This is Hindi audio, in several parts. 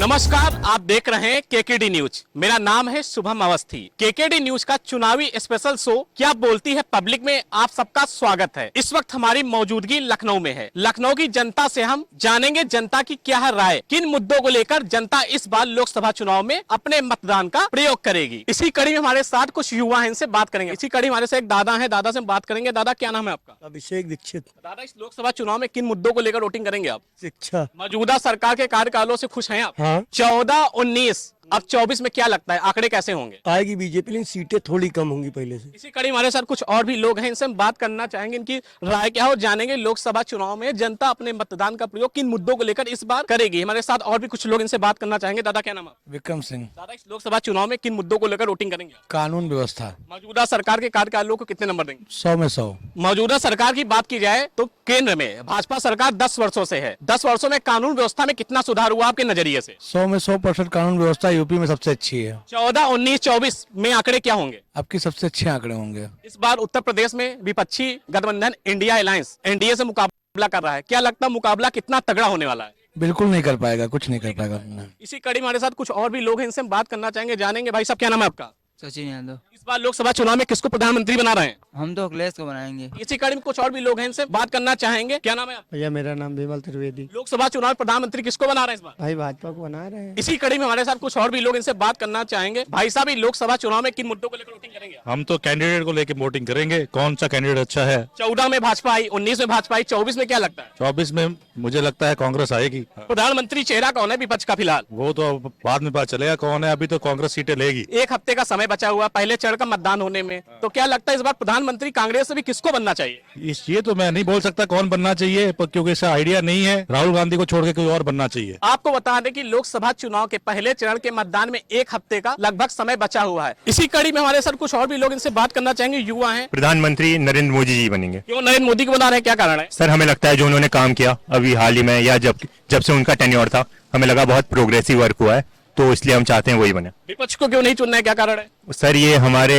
नमस्कार, आप देख रहे हैं केकेडी न्यूज। मेरा नाम है शुभम अवस्थी। केकेडी न्यूज का चुनावी स्पेशल शो क्या बोलती है पब्लिक में आप सबका स्वागत है। इस वक्त हमारी मौजूदगी लखनऊ में है। लखनऊ की जनता से हम जानेंगे जनता की क्या है राय, किन मुद्दों को लेकर जनता इस बार लोकसभा चुनाव में अपने मतदान का प्रयोग करेगी। इसी कड़ी में हमारे साथ कुछ युवा हैं, इनसे बात करेंगे। इसी कड़ी हमारे से एक दादा है, दादा से बात करेंगे। दादा, क्या नाम है आपका? अभिषेक दीक्षित। दादा, इस लोकसभा चुनाव में किन मुद्दों को लेकर वोटिंग करेंगे आप? शिक्षा। मौजूदा सरकार के कार्यकालों से खुश हैं आप? हाँ। 14-19, अब 24 में क्या लगता है आंकड़े कैसे होंगे? आएगी बीजेपी, लेकिन सीटें थोड़ी कम होंगी पहले से। इसी कड़ी हमारे साथ कुछ और भी लोग हैं, इनसे हम बात करना चाहेंगे, इनकी राय क्या हो, जानेंगे लोकसभा चुनाव में जनता अपने मतदान का प्रयोग किन मुद्दों को लेकर इस बार करेगी। हमारे साथ और भी कुछ लोग, इनसे बात करना चाहेंगे। दादा, क्या नाम है? विक्रम सिंह। दादा, इस लोकसभा चुनाव में किन मुद्दों को लेकर वोटिंग करेंगे? कानून व्यवस्था। मौजूदा सरकार के कार्यकालों को कितने नंबर देंगे? 100 में 100। मौजूदा सरकार की बात की जाए तो केंद्र में भाजपा सरकार 10 वर्षों से है। 10 वर्षों में कानून व्यवस्था में कितना सुधार हुआ आपके नजरिए से? 100 में 100% कानून व्यवस्था यूपी में सबसे अच्छी है। 14-19-24 में आंकड़े क्या होंगे? आपकी सबसे अच्छे आंकड़े होंगे। इस बार उत्तर प्रदेश में विपक्षी गठबंधन इंडिया अलायंस एनडीए से मुकाबला कर रहा है। क्या लगता है मुकाबला कितना तगड़ा होने वाला है? बिल्कुल नहीं कर पाएगा, कुछ नहीं कर पाएगा। इसी कड़ी में हमारे साथ कुछ और भी लोग हैं, इनसे हम बात करना चाहेंगे, जानेंगे। भाई साहब, क्या नाम है आपका? सचिन यादव। इस बार लोकसभा चुनाव में किसको प्रधानमंत्री बना रहे हैं? हम तो अखिलेश को बनाएंगे। इसी कड़ी में कुछ और भी लोग हैं, इनसे बात करना चाहेंगे। क्या नाम है आप? भैया, मेरा नाम विमल त्रिवेदी। लोकसभा चुनाव में प्रधानमंत्री किसको बना रहे हैं इस बार? भाई, भाजपा को बना रहे हैं। इसी कड़ी में हमारे साथ कुछ और भी लोग, इनसे बात करना चाहेंगे। भाई साहब, ये लोकसभा चुनाव में किन मुद्दों को लेकर वोटिंग करेंगे? हम तो कैंडिडेट को लेकर वोटिंग करेंगे, कौन सा कैंडिडेट अच्छा है। 14 में भाजपा आई, 19 में भाजपा आई, 24 में क्या लगता है? 24 में मुझे लगता है कांग्रेस आएगी। प्रधानमंत्री चेहरा कौन है विपक्ष का फिलहाल? वो तो बाद में पता चलेगा कौन है, अभी तो कांग्रेस सीटें लेगी। एक हफ्ते का समय बचा हुआ पहले चरण का मतदान होने में, तो क्या लगता है इस बार प्रधानमंत्री कांग्रेस से भी किसको बनना चाहिए? ये तो मैं नहीं बोल सकता कौन बनना चाहिए, क्योंकि इसका आइडिया नहीं है। राहुल गांधी को छोड़ के कोई और बनना चाहिए। आपको बता दें कि लोकसभा चुनाव के पहले चरण के मतदान में एक हफ्ते का लगभग समय बचा हुआ है। इसी कड़ी में हमारे साथ कुछ और भी लोग, इनसे बात करना चाहेंगे। युवा हैं। प्रधानमंत्री नरेंद्र मोदी जी बनेंगे। क्यों नरेंद्र मोदी को बना रहे हैं, क्या कारण है? सर, हमें लगता है जो उन्होंने काम किया अभी हाल ही में, या जब से उनका टेन्योर था, हमें लगा बहुत प्रोग्रेसिव वर्क हुआ है, तो इसलिए हम चाहते हैं वही बने। विपक्ष को क्यों नहीं चुनना है, क्या कारण है? सर, ये हमारे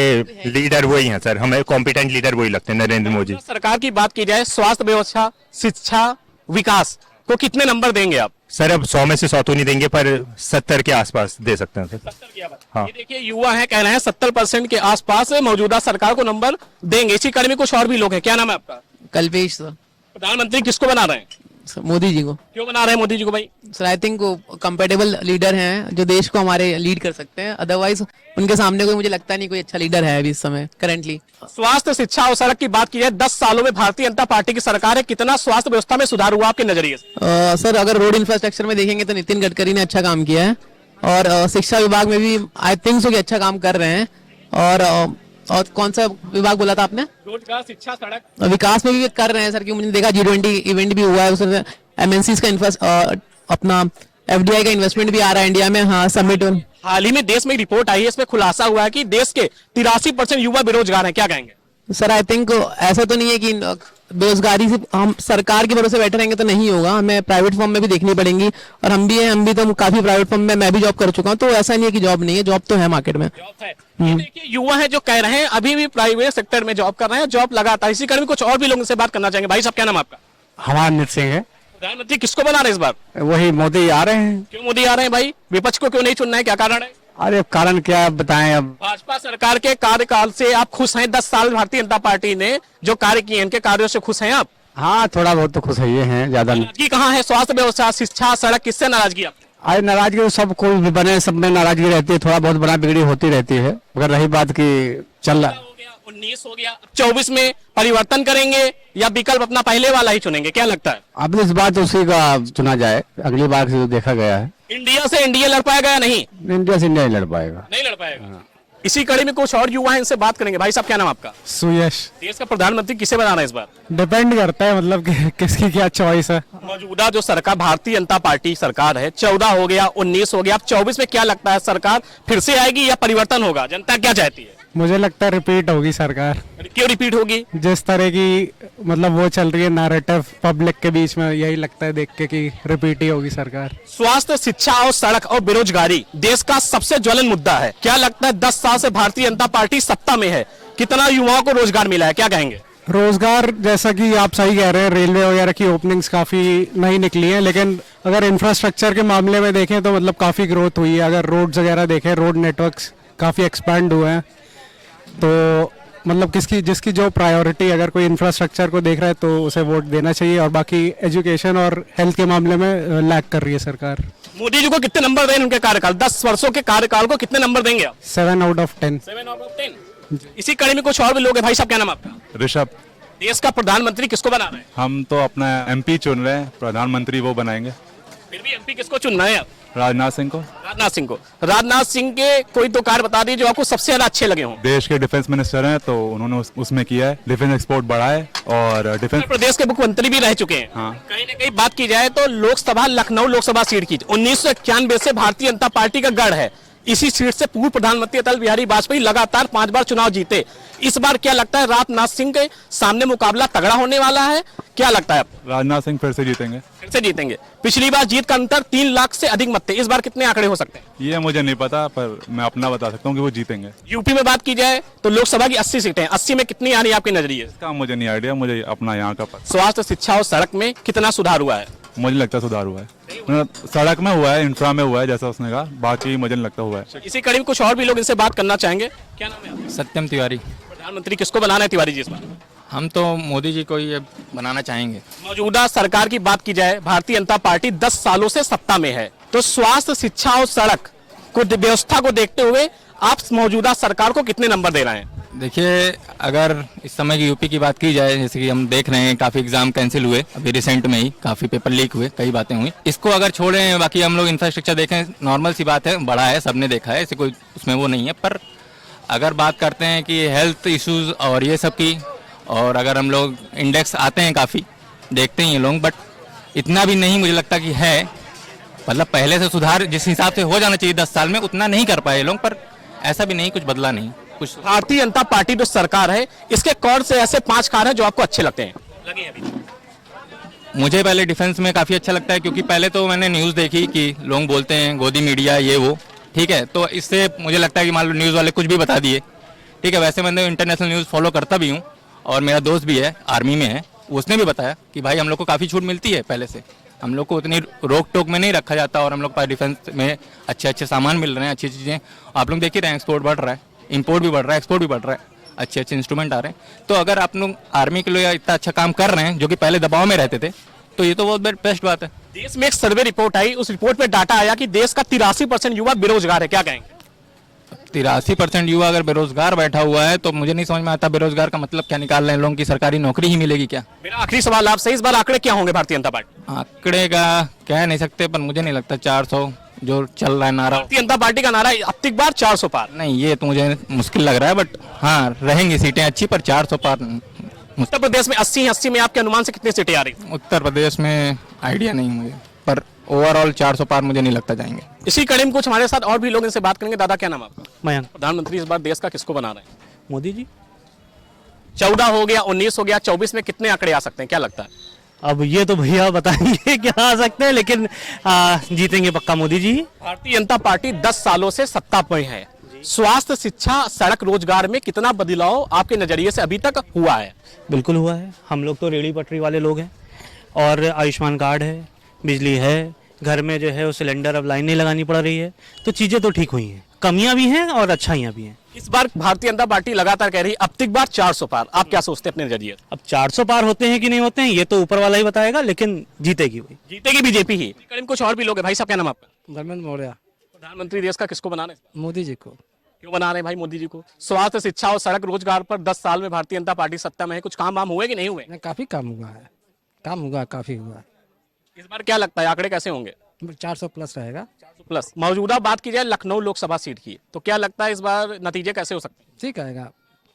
लीडर वही हैं सर, हमें कॉम्पिटेंट लीडर वही लगते हैं, नरेंद्र मोदी। सरकार की बात की जाए, स्वास्थ्य व्यवस्था, शिक्षा, विकास को कितने नंबर देंगे आप? सर, अब 100 में से 100 तो नहीं देंगे, पर 70 के आसपास दे सकते हैं सर। 70 के आसपास। हाँ। ये देखिए, युवा है, कह रहे हैं 70% के आसपास मौजूदा सरकार को नंबर देंगे। इसी कड़ी में कुछ और भी लोग हैं। क्या नाम है आपका? कल्पेश सर। प्रधानमंत्री किसको बना रहे हैं? मोदी जी को। क्यों बना रहे हैं मोदी जी को भाई? सर, आई थिंक वो कंपेटेबल लीडर हैं जो देश को हमारे लीड कर सकते हैं। अदरवाइज उनके सामने कोई, मुझे लगता नहीं कोई अच्छा लीडर है अभी इस समय करंटली। स्वास्थ्य, शिक्षा और सड़क की बात की जाए, 10 सालों में भारतीय जनता पार्टी की सरकार है, कितना स्वास्थ्य व्यवस्था में सुधार हुआ आपके नजरिए से? सर, अगर रोड इंफ्रास्ट्रक्चर में देखेंगे तो नितिन गडकरी ने अच्छा काम किया है, और शिक्षा विभाग में भी आई थिंक सो कि अच्छा काम कर रहे हैं। और कौन सा विभाग बोला था आपने? रोजगार, शिक्षा, सड़क, विकास में भी कर रहे हैं सर, क्योंकि मुझे देखा G20 इवेंट भी हुआ है, उसमें MNCs का अपना FDI का इन्वेस्टमेंट भी आ रहा है इंडिया में। हाँ, समिट। हाल ही में देश में एक रिपोर्ट आई है, इसमें खुलासा हुआ है कि देश के 83% युवा बेरोजगार हैं। क्या कहेंगे? सर, आई थिंक ऐसा तो नहीं है कि बेरोजगारी से हम सरकार के भरोसे बैठे रहेंगे तो नहीं होगा, हमें प्राइवेट फर्म में भी देखनी पड़ेंगी। और हम भी तो काफी प्राइवेट फर्म में मैं भी जॉब कर चुका हूँ, तो ऐसा नहीं है कि जॉब नहीं है, जॉब तो है मार्केट में। जॉब है। ये देखिए, युवा है जो कह रहे हैं अभी भी प्राइवेट सेक्टर में जॉब कर रहे हैं, जॉब लगातार। इसी कड़ी में कुछ और भी लोगों से बात करना चाहेंगे। भाई साहब, क्या नाम है आपका? हमारा नित सिंह है। प्रधानमंत्री किसको बना रहे हैं इस बार? वही मोदी आ रहे हैं। क्यों मोदी आ रहे हैं भाई? विपक्ष को क्यों नहीं चुनना है, क्या कारण है? अरे, कारण क्या बताएं अब। भाजपा सरकार के कार्यकाल से आप खुश हैं? 10 साल भारतीय जनता पार्टी ने जो कार्य किए, इनके कार्यों से खुश हैं आप? हाँ, थोड़ा बहुत तो खुश है, ज्यादा नहीं। नाराजगी कहाँ है? स्वास्थ्य व्यवस्था, शिक्षा, सड़क, किससे नाराजगी आप? अरे, नाराजगी तो सब कोई भी बने, सब में नाराजगी रहती है, थोड़ा बहुत बना बिगड़ी होती रहती है, मगर रही बात की चल रहा। 19 हो गया, 24 में परिवर्तन करेंगे या विकल्प अपना पहले वाला ही चुनेंगे, क्या लगता है? अब इस बार तो उसी का चुना जाए, अगली बार से जो देखा गया है। इंडिया से एनडीए लड़ पाएगा या नहीं? इंडिया से इंडिया नहीं लड़ पाएगा। नहीं लड़ पाएगा। इसी कड़ी में कुछ और युवा हैं, इनसे बात करेंगे। भाई साहब, क्या नाम आपका? सुयश। देश का प्रधानमंत्री किसे बना रहे हैं इस बार? डिपेंड करता है, मतलब कि किसकी क्या चॉइस है। मौजूदा जो सरकार भारतीय जनता पार्टी सरकार है, 14 हो गया, 19 हो गया, अब 24 में क्या लगता है सरकार फिर से आएगी या परिवर्तन होगा? जनता क्या चाहती है? मुझे लगता है रिपीट होगी सरकार। क्यों रिपीट होगी? जिस तरह की मतलब वो चल रही है नैरेटिव पब्लिक के बीच में, यही लगता है देख के कि रिपीट ही होगी सरकार। स्वास्थ्य, शिक्षा और सड़क और बेरोजगारी देश का सबसे ज्वलन मुद्दा है। क्या लगता है 10 साल से भारतीय जनता पार्टी सत्ता में है, कितना युवाओं को रोजगार मिला है, क्या कहेंगे? रोजगार जैसा कि आप सही कह रहे हैं, रेलवे वगैरह की ओपनिंग्स काफ़ी नहीं निकली हैं, लेकिन अगर इंफ्रास्ट्रक्चर के मामले में देखें तो मतलब काफ़ी ग्रोथ हुई है। अगर रोड्स वगैरह देखें, रोड नेटवर्क्स काफ़ी एक्सपैंड हुए हैं। तो मतलब जिसकी जो प्रायोरिटी, अगर कोई इंफ्रास्ट्रक्चर को देख रहा है तो उसे वोट देना चाहिए, और बाकी एजुकेशन और हेल्थ के मामले में लैग कर रही है सरकार। मोदी जी को कितने नंबर दें उनके कार्यकाल, 10 वर्षों के कार्यकाल को कितने नंबर देंगे आप? 7/10। 7/10। इसी कड़ी में कुछ और भी लोग हैं। भाई साहब क्या नाम आपका? ऋषभ। देश का प्रधानमंत्री किसको बना रहे हैं? हम तो अपना एमपी चुन रहे हैं, प्रधानमंत्री वो बनाएंगे। फिर भी एमपी किसको चुन रहे हैं आप? राजनाथ सिंह को। राजनाथ सिंह को। राजनाथ सिंह के कोई दो कार्य बता दीजिए जो आपको सबसे ज्यादा अच्छे लगे हों। देश के डिफेंस मिनिस्टर हैं तो उन्होंने उसमें किया है, डिफेंस एक्सपोर्ट बढ़ा है और डिफेंस। उत्तर प्रदेश के मुख्यमंत्री भी रह चुके हैं। हाँ। कहीं ना कहीं बात की जाए तो लोकसभा, लखनऊ लोकसभा सीट की 1991 से भारतीय जनता पार्टी का गढ़ है। इसी सीट से पूर्व प्रधानमंत्री अटल बिहारी वाजपेयी लगातार 5 बार चुनाव जीते। इस बार क्या लगता है, राजनाथ सिंह के सामने मुकाबला तगड़ा होने वाला है? क्या लगता है आपको? राजनाथ सिंह फिर से जीतेंगे। फिर से जीतेंगे। पिछली बार जीत का अंतर 3 लाख से अधिक मत थे। इस बार कितने आंकड़े हो सकते हैं? ये मुझे नहीं पता, पर मैं अपना बता सकता हूँ कि वो जीतेंगे। यूपी में बात की जाए तो लोकसभा की 80 सीटें, 80 में कितनी आ रही है आपके नजरिए से? इसका मुझे नहीं आइडिया, मुझे अपना यहाँ का पता। स्वास्थ्य, शिक्षा और सड़क में कितना सुधार हुआ है? मुझे लगता है सुधार हुआ है, मतलब सड़क में हुआ है, इंफ्रा में हुआ है जैसा उसने कहा, बाकी मुझे नहीं लगता हुआ है। इसी कड़ी में कुछ और भी लोग इनसे बात करना चाहेंगे। क्या नाम है आपका? सत्यम तिवारी। प्रधानमंत्री किसको बनाना है तिवारी जी इस बार? हम तो मोदी जी को ये बनाना चाहेंगे। मौजूदा सरकार की बात की जाए, भारतीय जनता पार्टी 10 सालों से सत्ता में है, तो स्वास्थ्य, शिक्षा और सड़क को व्यवस्था को देखते हुए आप मौजूदा सरकार को कितने नंबर दे रहे हैं? देखिए, अगर इस समय की यूपी की बात की जाए, जैसे कि हम देख रहे हैं काफ़ी एग्जाम कैंसिल हुए अभी रिसेंट में ही, काफ़ी पेपर लीक हुए, कई बातें हुई। इसको अगर छोड़ें, बाकी हम लोग इंफ्रास्ट्रक्चर देखें, नॉर्मल सी बात है, बड़ा है, सबने देखा है, ऐसे कोई उसमें वो नहीं है। पर अगर बात करते हैं कि हेल्थ इश्यूज और ये सब की, और अगर हम लोग इंडेक्स आते हैं, काफ़ी देखते हैं ये लोग, बट इतना भी नहीं मुझे लगता कि है। मतलब पहले से सुधार जिस हिसाब से हो जाना चाहिए 10 साल में, उतना नहीं कर पाए लोग, पर ऐसा भी नहीं कुछ बदला नहीं कुछ। भारतीय जनता पार्टी जो सरकार है, इसके कौन से ऐसे 5 कार्य हैं जो आपको अच्छे लगते हैं? लगे अभी मुझे पहले डिफेंस में काफ़ी अच्छा लगता है, क्योंकि पहले तो मैंने न्यूज़ देखी कि लोग बोलते हैं गोदी मीडिया ये वो, ठीक है, तो इससे मुझे लगता है कि मान लो न्यूज़ वाले कुछ भी बता दिए, ठीक है। वैसे मैंने इंटरनेशनल न्यूज़ फॉलो करता भी हूँ, और मेरा दोस्त भी है, आर्मी में है, उसने भी बताया कि भाई हम लोग को काफ़ी छूट मिलती है पहले से, हम लोग को उतनी रोक टोक में नहीं रखा जाता, और हम लोग पास डिफेंस में अच्छे अच्छे सामान मिल रहे हैं, अच्छी चीज़ें आप लोग देख ही रहे हैं, एक्सपोर्ट बढ़ रहा है, इंपोर्ट भी बढ़ रहा है, एक्सपोर्ट भी बढ़ रहा है, अच्छे अच्छे इंस्ट्रूमेंट आ रहे हैं। तो अगर आप लोग आर्मी के लिए इतना अच्छा काम कर रहे हैं, जो कि पहले दबाव में रहते थे, तो ये तो बहुत बेस्ट बात है। देश में एक सर्वे रिपोर्ट आई, उस रिपोर्ट में डाटा आया कि देश का 83% युवा बेरोजगार है। क्या कहेंगे? 83% युवा अगर बेरोजगार बैठा हुआ है, तो मुझे नहीं समझ में आता बेरोजगार का मतलब क्या निकाल रहे हैं लोगों की, सरकारी नौकरी ही मिलेगी क्या? मेरा आखिरी सवाल आपसे, इस बार आंकड़े क्या होंगे भारतीय जनता पार्टी? आंकड़े का कह नहीं सकते, पर मुझे नहीं लगता 400 जो चल रहा है नारा। भारतीय जनता पार्टी का नारा है अब तक बार 400 पार। नहीं, ये तो मुझे मुश्किल लग रहा है, बट हाँ रहेंगी सीटें अच्छी, पर 400 पार। उत्तर प्रदेश में 80 में आपके अनुमान से कितनी सीटें आ रही? उत्तर प्रदेश में आइडिया नहीं मुझे, पर ओवरऑल 400 पार मुझे नहीं लगता जाएंगे। इसी कड़ी में कुछ हमारे साथ और भी लोग इनसे बात करेंगे। दादा क्या नाम आपका? मयंक। प्रधानमंत्री इस बार देश का किसको बना रहे हैं? मोदी जी। 14 हो गया, 19 हो गया, 24 में कितने आंकड़े आ सकते हैं, क्या लगता है? अब ये तो भैया बताएंगे क्या आ सकते हैं, लेकिन जीतेंगे पक्का मोदी जी। भारतीय जनता पार्टी 10 सालों से सत्ता में है। स्वास्थ्य, शिक्षा, सड़क, रोजगार में कितना बदलाव आपके नजरिए से अभी तक हुआ है? बिल्कुल हुआ है। हम लोग तो रेहड़ी पटरी वाले लोग हैं, और आयुष्मान कार्ड है, बिजली है, घर में जो है वो सिलेंडर अब लाइन नहीं लगानी पड़ रही है, तो चीज़ें तो ठीक हुई हैं। कमियां भी हैं और अच्छाइयां भी हैं। इस बार भारतीय जनता पार्टी लगातार कह रही है अब तक बार 400 पार। आप क्या सोचते हैं अपने नजरिए? अब 400 पार होते हैं कि नहीं होते हैं ये तो ऊपर वाला ही बताएगा, लेकिन जीतेगी वही। जीतेगी बीजेपी ही। करीब कुछ और भी लोग हैं। भाई साहब क्या नाम आपका? धर्मेंद्र मौर्य। प्रधानमंत्री देश का किसको बनाना है? मोदी जी को। क्यों बना रहे हैं भाई मोदी जी को? स्वास्थ्य, शिक्षा और सड़क, रोजगार पर 10 साल में भारतीय जनता पार्टी सत्ता में है, कुछ काम वाम हुए कि नहीं हुए? काफ़ी काम हुआ है, काम हुआ, काफ़ी हुआ। इस बार क्या लगता है आंकड़े कैसे होंगे? 400 प्लस रहेगा। 400 प्लस। मौजूदा बात की जाए लखनऊ लोकसभा सीट की, तो क्या लगता है इस बार नतीजे कैसे हो सकते हैं? ठीक आएगा,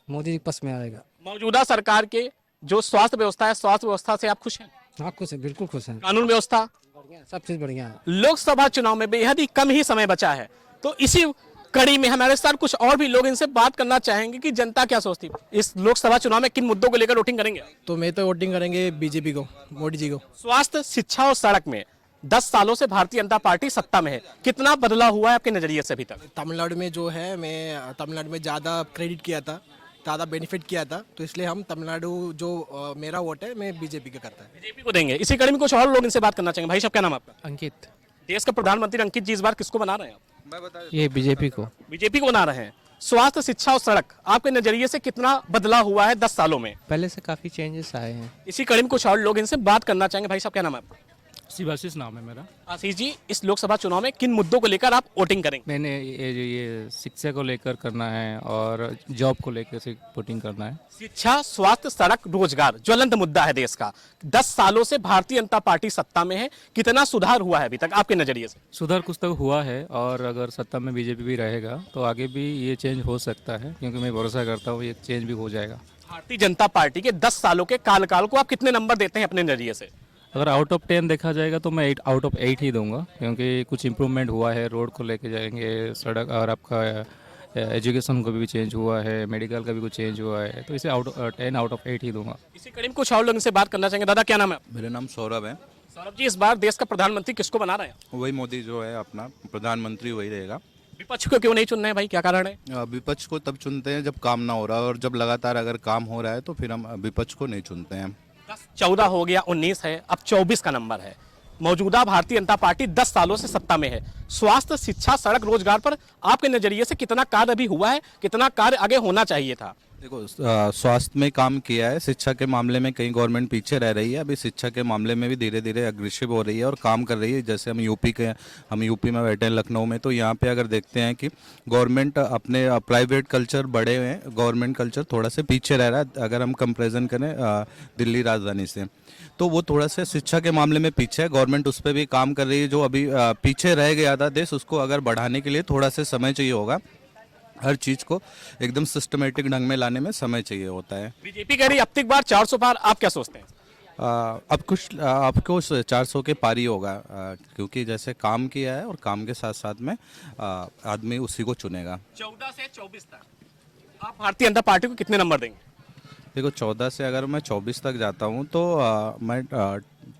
मोदी जी पस में आएगा। मौजूदा सरकार के जो स्वास्थ्य व्यवस्था है, स्वास्थ्य व्यवस्था से आप खुश हैं? हाँ खुश है, बिल्कुल खुश है। कानून व्यवस्था, बढ़िया, सब चीज़ बढ़िया है। लोकसभा चुनाव में बेहद ही कम ही समय बचा है, तो इसी कड़ी में हमारे साथ कुछ और भी लोग इनसे बात करना चाहेंगे कि जनता क्या सोचती है इस लोकसभा चुनाव में, किन मुद्दों को लेकर वोटिंग करेंगे? तो मैं तो वोटिंग करेंगे बीजेपी को, मोदी जी को। स्वास्थ्य, शिक्षा और सड़क में 10 सालों से भारतीय जनता पार्टी सत्ता में है, कितना बदलाव हुआ है आपके नजरिए से अभी तक? तमिलनाडु में जो है, मैं तमिलनाडु में ज़्यादा क्रेडिट किया था, ज़्यादा बेनिफिट किया था, तो इसलिए हम तमिलनाडु जो मेरा वोट है मैं बीजेपी का करता है। बीजेपी को देंगे। इसी कड़ी में कुछ और लोग इनसे बात करना चाहेंगे। भाई साहब क्या नाम है आपका? अंकित, देश का प्रधानमंत्री अंकित जी इस बार किसको बना रहे हैं आप? ये बीजेपी को। बीजेपी को बना रहे हैं। स्वास्थ्य, शिक्षा और सड़क आपके नजरिए से कितना बदलाव हुआ है 10 सालों में? पहले से काफ़ी चेंजेस आए हैं। इसी कड़ी में कुछ और लोग इनसे बात करना चाहेंगे। भाई साहब क्या नाम है आपका? शिवाशीष नाम है मेरा। आशीष जी, इस लोकसभा चुनाव में किन मुद्दों को लेकर आप वोटिंग करेंगे? मैंने ये शिक्षा को लेकर करना है और जॉब को लेकर से वोटिंग करना है। शिक्षा, स्वास्थ्य, सड़क, रोजगार ज्वलंत मुद्दा है देश का। 10 सालों से भारतीय जनता पार्टी सत्ता में है, कितना सुधार हुआ है अभी तक आपके नजरिए से? सुधार कुछ तक हुआ है और अगर सत्ता में बीजेपी भी रहेगा तो आगे भी ये चेंज हो सकता है, क्योंकि मैं भरोसा करता हूँ ये चेंज भी हो जाएगा। भारतीय जनता पार्टी के 10 सालों के कार्यकाल को आप कितने नंबर देते हैं अपने नजरिए से? अगर आउट ऑफ 10 देखा जाएगा तो मैं 8 आउट ऑफ 8 ही दूंगा, क्योंकि कुछ इम्प्रूवमेंट हुआ है। रोड को लेके जाएंगे, सड़क और आपका एजुकेशन को भी चेंज हुआ है, मेडिकल का भी कुछ चेंज हुआ है, तो इसे 10 आउट ऑफ 8 ही दूंगा। इसी कड़ी में कुछ और लोग इनसे बात करना चाहेंगे। दादा क्या नाम है? मेरा नाम सौरभ है। सौरभ जी, इस बार देश का प्रधानमंत्री किसको बना रहे हैं? वही मोदी जो है अपना प्रधानमंत्री वही रहेगा। विपक्ष को क्यों नहीं चुन रहे हैं भाई, क्या कारण है? विपक्ष को तब चुनते हैं जब काम ना हो रहा है, और जब लगातार अगर काम हो रहा है तो फिर हम विपक्ष को नहीं चुनते हैं। 14 हो गया, 19 है, अब 24 का नंबर है। मौजूदा भारतीय जनता पार्टी 10 सालों से सत्ता में है। स्वास्थ्य, शिक्षा, सड़क, रोजगार पर आपके नजरिए से कितना कार्य अभी हुआ है, कितना कार्य आगे होना चाहिए था? देखो, स्वास्थ्य में काम किया है, शिक्षा के मामले में कहीं गवर्नमेंट पीछे रह रही है, अभी शिक्षा के मामले में भी धीरे धीरे अग्रेसिव हो रही है और काम कर रही है। जैसे हम यूपी में बैठे हैं लखनऊ में, तो यहाँ पे अगर देखते हैं कि गवर्नमेंट अपने प्राइवेट कल्चर बढ़े हुए हैं, गवर्नमेंट कल्चर थोड़ा सा पीछे रह रहा है। अगर हम कंपेरिजन करें दिल्ली राजधानी से, तो वो थोड़ा सा शिक्षा के मामले में पीछे है। गवर्नमेंट उस पर भी काम कर रही है। जो अभी पीछे रह गया था देश, उसको अगर बढ़ाने के लिए थोड़ा सा समय चाहिए होगा। हर चीज को एकदम सिस्टमेटिक ढंग में लाने में समय चाहिए होता है। बीजेपी कह रही है अब तक बार 400 पार, आप क्या सोचते हैं? अब कुछ आपको 400 के पार ही होगा, क्योंकि जैसे काम किया है और काम के साथ साथ में आदमी उसी को चुनेगा। 14 से 24 तक आप भारतीय जनता पार्टी को कितने नंबर देंगे? देखो, 14 से अगर मैं 24 तक जाता हूँ तो मैं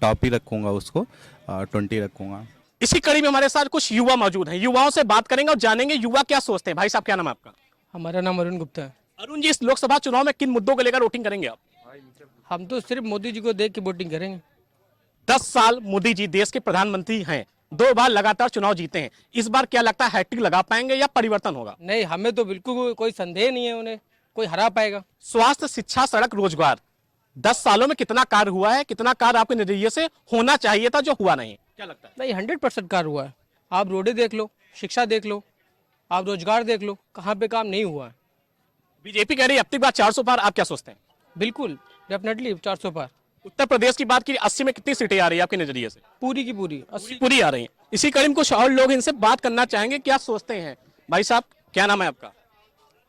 टॉप ही रखूँगा, उसको 20 रखूँगा। इसी कड़ी में हमारे साथ कुछ युवा मौजूद हैं। युवाओं से बात करेंगे और जानेंगे युवा क्या सोचते हैं। भाई साहब क्या नाम है आपका? हमारा नाम अरुण गुप्ता है। अरुण जी, इस लोकसभा चुनाव में किन मुद्दों को लेकर वोटिंग करेंगे आप? हम तो सिर्फ मोदी जी को देख के वोटिंग करेंगे। 10 साल मोदी जी देश के प्रधानमंत्री हैं, 2 बार लगातार चुनाव जीते हैं। इस बार क्या लगता है, हैट्रिक लगा पाएंगे या परिवर्तन होगा? नहीं, हमें तो बिल्कुल कोई संदेह नहीं है उन्हें कोई हरा पाएगा। स्वास्थ्य, शिक्षा, सड़क, रोजगार 10 सालों में कितना कार्य हुआ है, कितना कार्य आपके नजरिए से होना चाहिए था जो हुआ नहीं, क्या लगता है? नहीं, 100% कार्य हुआ है। आप रोडें देख लो, शिक्षा देख लो, आप रोजगार देख लो, कहाँ पे काम नहीं हुआ है। बीजेपी कह रही है अब तक बार 400 पार, आप क्या सोचते हैं? बिल्कुल, डेफिनेटली 400 पार। उत्तर प्रदेश की बात की, 80 में कितनी सीटें आ रही है आपके नजरिए से? पूरी की पूरी 80 पूरी आ रही है। इसी कड़ी में कुछ और लोग इनसे बात करना चाहेंगे, क्या सोचते हैं। भाई साहब क्या नाम है आपका?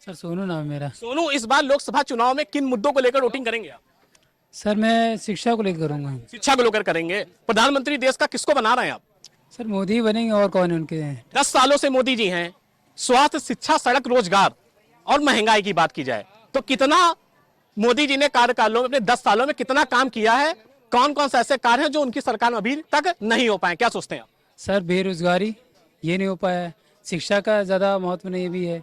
सर सोनू नाम है मेरा। सोनू, इस बार लोकसभा चुनाव में किन मुद्दों को लेकर वोटिंग करेंगे आप? सर मैं शिक्षा को लेकर करूँगा। शिक्षा को लेकर करेंगे। प्रधानमंत्री देश का किसको बना रहे हैं आप? सर मोदी ही बनेंगे, और कौन है उनके? 10 सालों से मोदी जी हैं। स्वास्थ्य, शिक्षा, सड़क, रोजगार और महंगाई की बात की जाए तो कितना मोदी जी ने कार्यकालों में, अपने 10 सालों में कितना काम किया है? कौन कौन से ऐसे कार्य हैं जो उनकी सरकार में अभी तक नहीं हो पाए, क्या सोचते हैं आप? सर बेरोजगारी ये नहीं हो पाया है, शिक्षा का ज़्यादा महत्व नहीं भी है,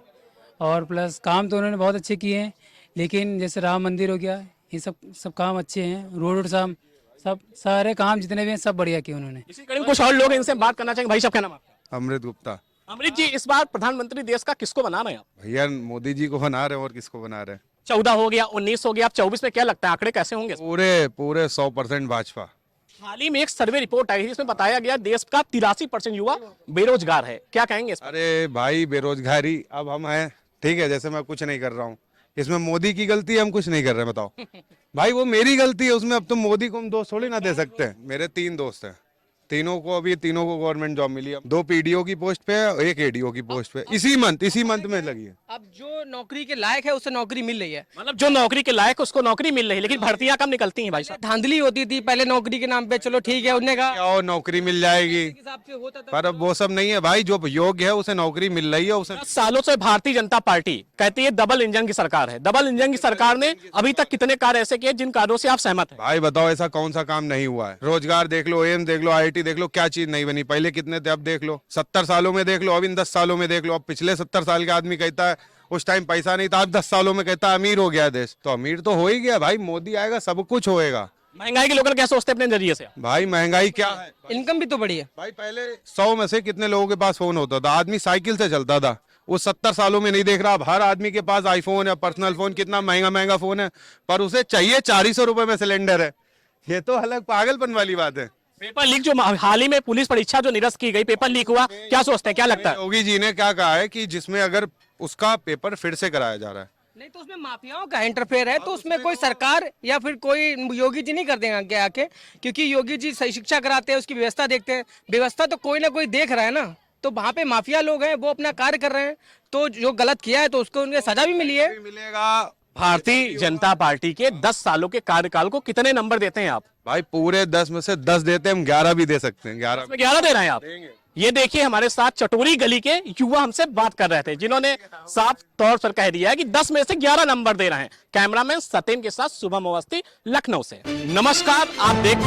और प्लस काम तो उन्होंने बहुत अच्छे किए हैं, लेकिन जैसे राम मंदिर हो गया, ये सब काम अच्छे हैं। रोड सब सारे काम जितने भी हैं सब बढ़िया किए उन्होंने। इसी कड़ी में कुछ और लोग इनसे बात करना चाहेंगे। भाई साहब क्या नाम है आपका? अमृत गुप्ता। अमृत जी, इस बार प्रधानमंत्री देश का किसको बना रहे हैं आप? भैया मोदी जी को बना रहे हैं, और किसको बना रहे हैं? 14 हो गया, 19 हो गया, अब 24 में क्या लगता है आंकड़े कैसे होंगे? पूरे 100% भाजपा। हाल ही में एक सर्वे रिपोर्ट आई है जिसमें बताया गया देश का 83% युवा बेरोजगार है, क्या कहेंगे इस पर? अरे भाई, बेरोजगारी अब हम हैं, ठीक है, जैसे मैं कुछ नहीं कर रहा हूँ, इसमें मोदी की गलती है, हम कुछ नहीं कर रहे, बताओ। भाई वो मेरी गलती है उसमें, अब तुम मोदी को हम दोस्त थोड़ी ना दे सकते हैं। मेरे 3 दोस्त हैं, तीनों को गवर्नमेंट जॉब मिली है। 2 पीडीओ की पोस्ट पे है, 1 एडीओ की पोस्ट पे, इसी मंथ में लगी है। अब जो नौकरी के लायक है उसे नौकरी मिल रही है। मतलब जो नौकरी के लायक उसको नौकरी मिल रही है, लेकिन भर्तियां कम निकलती हैं भाई साहब। धांधली होती थी पहले नौकरी के नाम पे, चलो ठीक है, उन्होंने कहा और नौकरी मिल जाएगी, पर अब वो सब नहीं है भाई। जो योग्य है उसे नौकरी मिल रही है। उसे 10 सालों से भारतीय जनता पार्टी कहती है डबल इंजन की सरकार है। डबल इंजन की सरकार ने अभी तक कितने कार्य ऐसे किए जिन कार्यों से आप सहमत हैं? भाई बताओ, ऐसा कौन सा काम नहीं हुआ है? रोजगार देख लो, एम्स देख लो, IIT देख लो, क्या चीज नहीं बनी? पहले कितने थे अब देख लो, 70 सालों में देख लो, अब इन 10 सालों में देख लो। अब पिछले 70 साल के आदमी कहता है उस टाइम पैसा नहीं था, आज 10 सालों में कहता अमीर हो गया देश। तो अमीर तो हो ही गया भाई, मोदी आएगा सब कुछ होएगा। महंगाई के लोग क्या सोचते हैं अपने नजरिए से? भाई महंगाई क्या है, इनकम भी तो बढ़ी है भाई पहले 100 में से कितने लोगों के पास फोन होता था, आदमी साइकिल से चलता था। वो 70 सालों में नहीं देख रहा, अब हर आदमी के पास आईफोन है, पर्सनल फोन, कितना महंगा महंगा फोन है, पर उसे चाहिए 400 रुपए में सिलेंडर है। ये तो अलग पागलपन वाली बात है। पेपर लीक जो हाल ही में पुलिस परीक्षा जो निरस्त की गई, पेपर लीक हुआ, क्या सोचते हैं, क्या लगता है? योगी जी ने क्या कहा है कि जिसमें अगर उसका पेपर फिर से कराया जा रहा है, नहीं तो उसमें माफियाओं का इंटरफेयर है, तो उसमें कोई सरकार या फिर कोई योगी जी नहीं कर देंगे आगे आके, क्योंकि योगी जी सही शिक्षा कराते हैं, उसकी व्यवस्था देखते हैं। व्यवस्था तो कोई ना कोई देख रहा है ना, तो वहाँ पे माफिया लोग हैं, वो अपना कार्य कर रहे हैं, तो जो गलत किया है तो उसको उनके सजा भी मिली है। मिलेगा। भारतीय जनता पार्टी के 10 सालों के कार्यकाल को कितने नंबर देते हैं आप? भाई पूरे 10 में से 10 देते हैं हम, 11 भी दे सकते हैं। 11 दे रहे हैं आप? ये देखिए हमारे साथ चटोरी गली के युवा हमसे बात कर रहे थे, जिन्होंने साफ तौर पर कह दिया है कि 10 में से 11 नंबर दे रहे हैं। कैमरामैन सत्यम के साथ शुभम अवस्थी, लखनऊ से। नमस्कार, आप देख